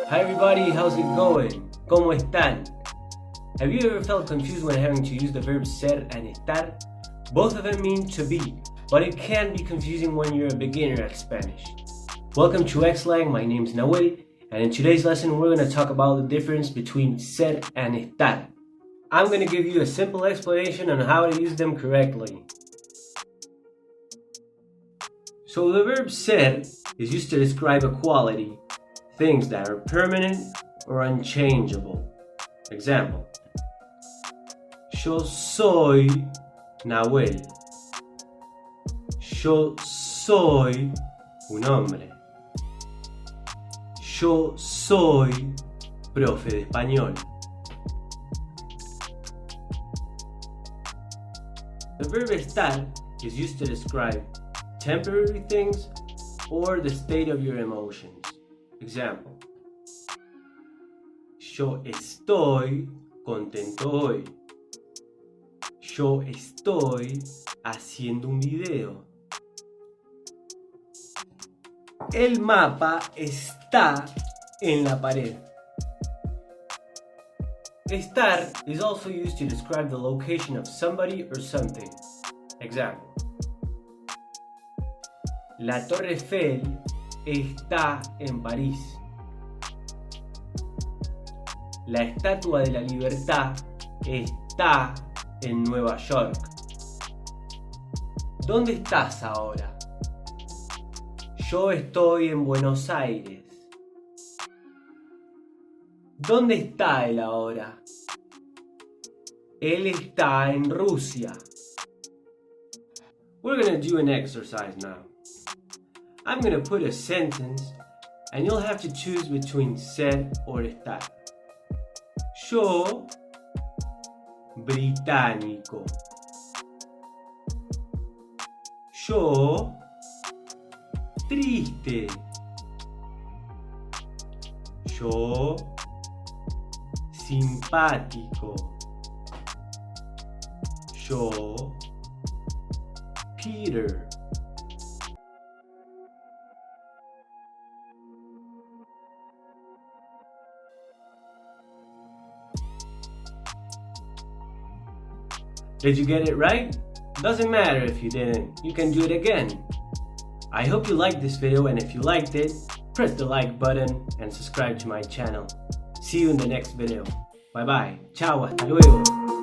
Hi everybody, how's it going? ¿Cómo están? Have you ever felt confused when having to use the verbs ser and estar? Both of them mean to be, but it can be confusing when you're a beginner at Spanish. Welcome to Xlang, my name's Nahuel, and in today's lesson we're going to talk about the difference between ser and estar. I'm going to give you a simple explanation on how to use them correctly. So the verb ser is used to describe a quality, things that are permanent or unchangeable. Example: Yo soy Nahuel. Yo soy un hombre. Yo soy profe de español. The verb estar is used to describe temporary things or the state of your emotions. Example: Yo estoy contento hoy. Yo estoy haciendo un video. El mapa está en la pared. Estar is also used to describe the location of somebody or something. Example: La Torre Eiffel está en París. La Estatua de la Libertad está en Nueva York. ¿Dónde estás ahora? Yo estoy en Buenos Aires. ¿Dónde está él ahora? Él está en Rusia. We're going to do an exercise now. I'm going to put a sentence and you'll have to choose between ser or estar. Yo, británico. Yo, triste. Yo, simpático. Yo, Peter. Did you get it right? Doesn't matter if you didn't, you can do it again. I hope you liked this video, and if you liked it, press the like button and subscribe to my channel. See you in the next video. Bye bye. Ciao, hasta luego.